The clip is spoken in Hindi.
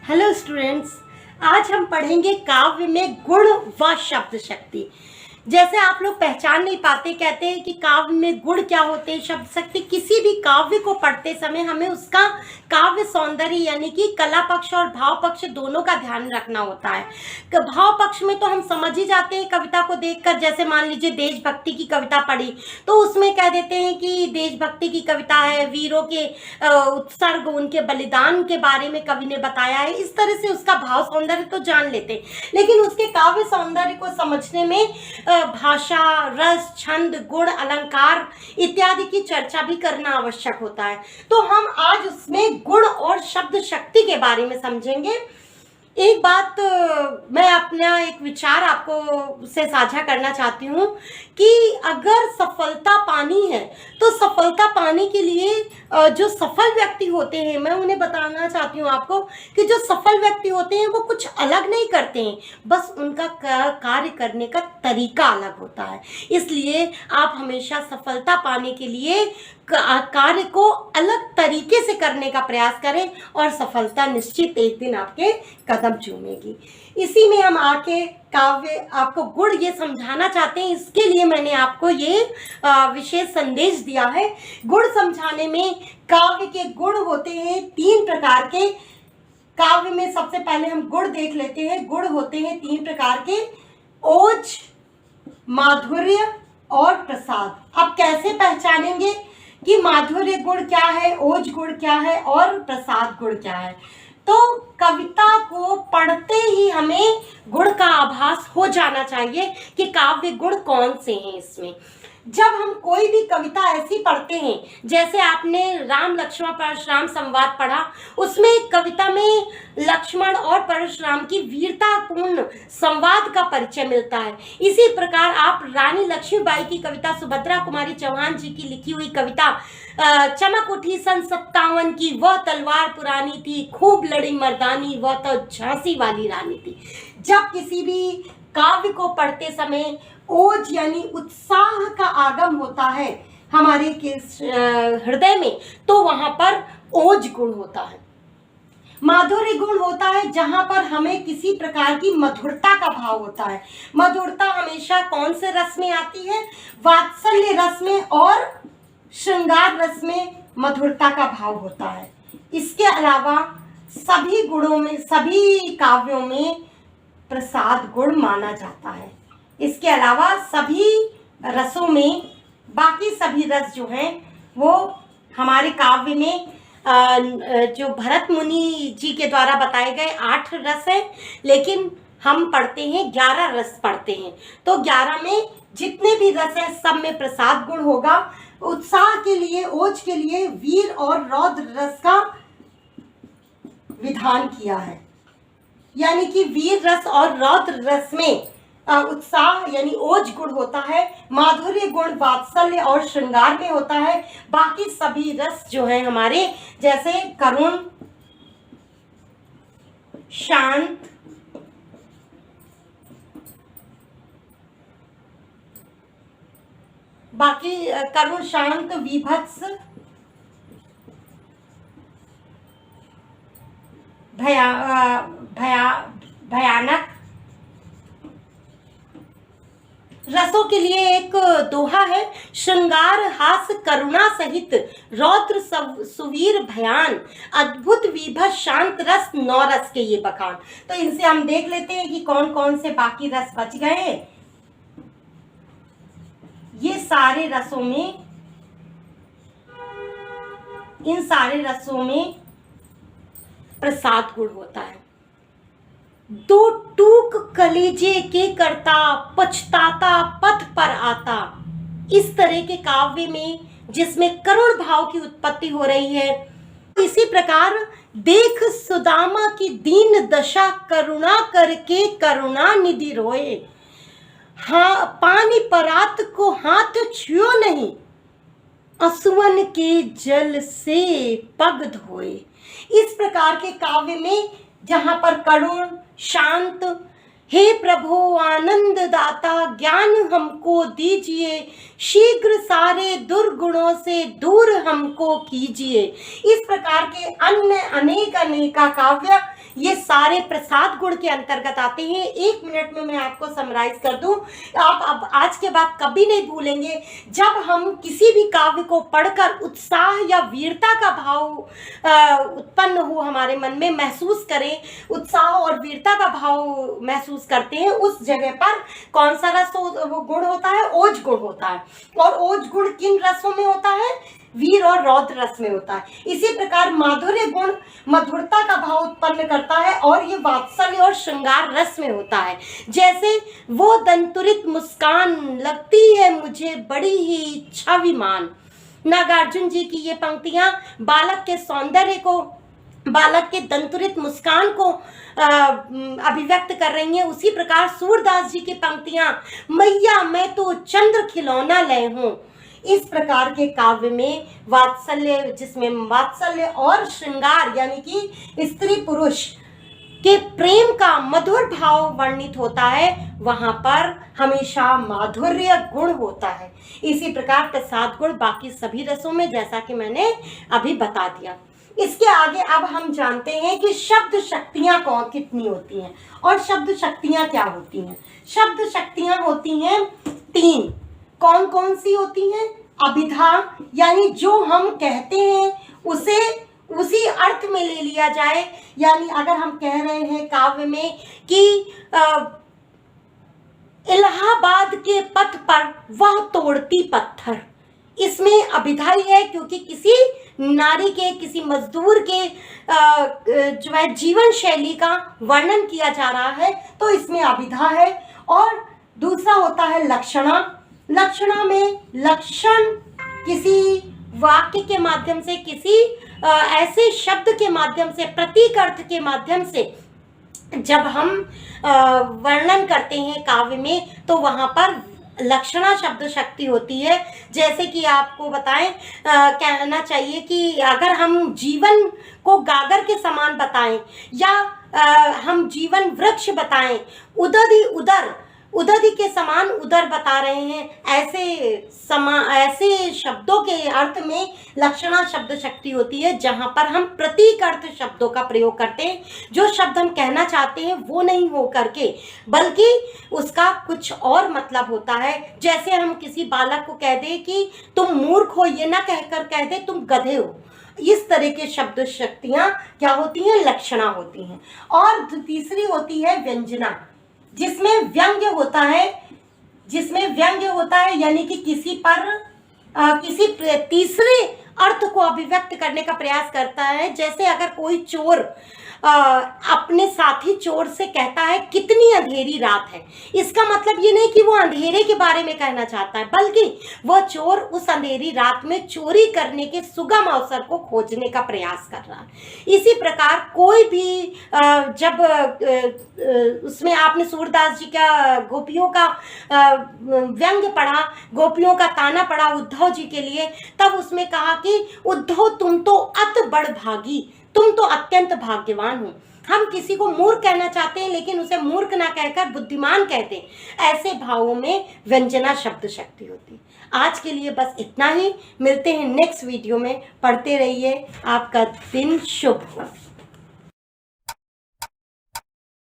हेलो स्टूडेंट्स, आज हम पढ़ेंगे काव्य में गुण व शब्द शक्ति। जैसे आप लोग पहचान नहीं पाते, कहते हैं कि काव्य में गुण क्या होते हैं, शब्द शक्ति। किसी भी काव्य को पढ़ते समय हमें उसका काव्य सौंदर्य यानी कि कला पक्ष और भाव पक्ष दोनों का ध्यान रखना होता है। भाव पक्ष में तो हम समझ ही जाते हैं कविता को देखकर। जैसे मान लीजिए देशभक्ति की कविता पढ़ी तो उसमें कह देते हैं कि देशभक्ति की कविता है, वीरों के उत्सर्ग, उनके बलिदान के बारे में कवि ने बताया है। इस तरह से उसका भाव सौंदर्य तो जान लेते हैं, लेकिन उसके काव्य सौंदर्य को समझने में भाषा, रस, छंद, गुण, अलंकार इत्यादि की चर्चा भी करना आवश्यक होता है। तो हम आज उसमें गुण और शब्द शक्ति के बारे में समझेंगे। एक बात मैं अपना एक विचार आपको से साझा करना चाहती हूँ कि अगर सफलता पानी है तो सफलता पाने के लिए जो सफल व्यक्ति होते हैं, मैं उन्हें बताना चाहती हूँ आपको कि जो सफल व्यक्ति होते हैं वो कुछ अलग नहीं करते हैं, बस उनका कार्य करने का तरीका अलग होता है। इसलिए आप हमेशा सफलता पाने के लिए कार्य को अलग तरीके से करने का प्रयास करें और सफलता निश्चित एक दिन आपके कदम चूमेगी। इसी में हम आके काव्य आपको गुण ये समझाना चाहते हैं। इसके लिए मैंने आपको ये विशेष संदेश दिया है। गुण समझाने में काव्य के गुण होते हैं 3 प्रकार के। काव्य में सबसे पहले हम गुण देख लेते हैं। गुण होते हैं 3 प्रकार के: ओज, माधुर्य और प्रसाद। अब कैसे पहचानेंगे कि माधुर्य गुण क्या है, ओज गुण क्या है और प्रसाद गुण क्या है? तो कविता को पढ़ते ही हमें गुण का आभास हो जाना चाहिए कि काव्य गुण कौन से हैं इसमें। जब हम कोई भी कविता ऐसी पढ़ते हैं, जैसे आपने राम लक्ष्मण परशुराम संवाद पढ़ा, उसमें कविता में लक्ष्मण और परशुराम की वीरतापूर्ण संवाद का परिचय मिलता है। इसी प्रकार आप रानी लक्ष्मीबाई की कविता, सुभद्रा कुमारी चौहान जी की लिखी हुई कविता चमक उठी सन 57 की, वह तलवार पुरानी थी, खूब लड़ी मर्दानी, वह तो झांसी वाली रानी थी। जब किसी भी काव्य को पढ़ते समय ओज यानी उत्साह का आगम होता है हमारे हृदय में, तो वहां पर ओज गुण होता है। माधुर्य गुण होता है जहां पर हमें किसी प्रकार की मधुरता का भाव होता है। मधुरता हमेशा कौन से रस में आती है? वात्सल्य रस में और श्रृंगार रस में मधुरता का भाव होता है। इसके अलावा सभी गुणों में, सभी काव्यों में प्रसाद गुण माना जाता है। इसके अलावा सभी रसों में बाकी सभी रस जो हैं वो हमारे काव्य में जो भरत मुनि जी के द्वारा बताए गए 8 रस हैं, लेकिन हम पढ़ते हैं 11 रस पढ़ते हैं। तो 11 में जितने भी रस हैं सब में प्रसाद गुण होगा। उत्साह के लिए, ओज के लिए वीर और रौद्र रस का विधान किया है, यानी कि वीर रस और रौद्र रस में उत्साह यानी ओज गुण होता है। माधुर्य गुण वात्सल्य और श्रृंगार में होता है। बाकी सभी रस जो है हमारे, जैसे करुण, शांत, बाकी करुण, शांत, विभत्स, भयानक रसों के लिए एक दोहा है: श्रृंगार हास करुणा सहित, रौद्र सुवीर भयान, अद्भुत विभत्स शांत रस, 9 रस के ये बखान। तो इनसे हम देख लेते हैं कि कौन कौन से बाकी रस बच गए हैं। ये सारे रसों में, इन सारे रसों में प्रसाद गुण होता है। दो टूक कलेजे के करता, पछताता पथ पर आता। इस तरह के काव्य में जिसमें करुण भाव की उत्पत्ति हो रही है। इसी प्रकार देख सुदामा की दीन दशा, करुणा करके करुणा निधि रोए। हाँ, पानी परात को हाथ छुओ नहीं, असुवन के जल से पग धोए। इस प्रकार के काव्य में जहां पर करुण, शांत, हे प्रभु आनंद दाता ज्ञान हमको दीजिए, शीघ्र सारे दुर्गुणों से दूर हमको कीजिए, इस प्रकार के अन्य अनेक काव्य ये सारे प्रसाद गुण के अंतर्गत आते हैं। 1 मिनट में मैं आपको समराइज कर दूं, आप अब आज के बाद कभी नहीं भूलेंगे, जब हम किसी भी काव्य को पढ़कर उत्साह या वीरता का भाव उत्पन्न हो हमारे मन में, महसूस करें, उत्साह और वीरता का भाव महसूस करते हैं, उस जगह पर कौन सा रस वो गुण होता है? ओज गुण होता है। और ओज गुण किन रसों में होता है? वीर और रौद्र रस में होता है। इसी प्रकार माधुर्य गुण मधुरता का भाव उत्पन्न करता है और ये वात्सल्य और श्रृंगार रस में होता है। जैसे वो दंतुरित मुस्कान लगती है मुझे बड़ी ही छविमान। नागार्जुन जी की ये पंक्तियां बालक के सौंदर्य को, बालक के दंतुरित मुस्कान को अभिव्यक्त कर रही हैं। उसी प्रकार सूरदास जी की पंक्तियां, मैया मैं तो चंद्र खिलौना लय हूं। इस प्रकार के काव्य में वात्सल्य, जिसमें वात्सल्य और श्रृंगार यानी कि स्त्री पुरुष के प्रेम का मधुर भाव वर्णित होता है, वहां पर हमेशा माधुर्य गुण होता है। इसी प्रकार प्रसाद गुण बाकी सभी रसों में, जैसा कि मैंने अभी बता दिया। इसके आगे अब हम जानते हैं कि शब्द शक्तियां कितनी होती हैं और शब्द शक्तियां क्या होती हैं। शब्द शक्तियां होती हैं 3। कौन कौन सी होती हैं? अभिधा, यानी जो हम कहते हैं उसे उसी अर्थ में ले लिया जाए। यानी अगर हम कह रहे हैं काव्य में कि इलाहाबाद के पथ पर वह तोड़ती पत्थर, इसमें अभिधा ही है, क्योंकि किसी नारी के, किसी मजदूर के जो है जीवन शैली का वर्णन किया जा रहा है, तो इसमें अभिधा है। और दूसरा होता है लक्षणा। लक्षणा में लक्षण किसी वाक्य के माध्यम से, किसी ऐसे शब्द के माध्यम से, प्रतीक अर्थ के माध्यम से जब हम वर्णन करते हैं काव्य में, तो वहां पर लक्षणा शब्द शक्ति होती है। जैसे कि आपको बताएं, कहना चाहिए कि अगर हम जीवन को गागर के समान बताएं या हम जीवन वृक्ष बताएं, उदधि उदर, उदधि के समान उदर बता रहे हैं, ऐसे शब्दों के अर्थ में लक्षणा शब्द शक्ति होती है, जहां पर हम प्रतीक अर्थ शब्दों का प्रयोग करते हैं। जो शब्द हम कहना चाहते हैं वो नहीं हो करके, बल्कि उसका कुछ और मतलब होता है। जैसे हम किसी बालक को कह दें कि तुम मूर्ख हो, ये ना कहकर कह दे तुम गधे हो। इस तरह के शब्द शक्तियां क्या होती हैं? लक्षणा होती हैं। और तीसरी होती है व्यंजना, जिसमें व्यंग्य होता है, यानी कि किसी पर किसी तीसरे अर्थ को अभिव्यक्त करने का प्रयास करता है। जैसे अगर कोई चोर अपने साथी चोर से कहता है कितनी अंधेरी रात है, इसका मतलब ये नहीं कि वो अंधेरे के बारे में कहना चाहता है, बल्कि वह चोर उस अंधेरी रात में चोरी करने के सुगम अवसर को खोजने का प्रयास कर रहा है। इसी प्रकार कोई भी जब उसमें आपने सूरदास जी का गोपियों का व्यंग्य पढ़ा, गोपियों का ताना पढ़ा उद्धव जी के लिए, तब उसमें कहा कि उद्धव तुम तो अत बड़ भागी, तुम तो अत्यंत भाग्यवान हो। हम किसी को मूर्ख कहना चाहते हैं, लेकिन उसे मूर्ख ना कहकर बुद्धिमान कहते हैं। ऐसे भावों में व्यंजना शब्द शक्ति होती है। आज के लिए बस इतना ही, मिलते हैं नेक्स्ट वीडियो में। पढ़ते रहिए, आपका दिन शुभ हो।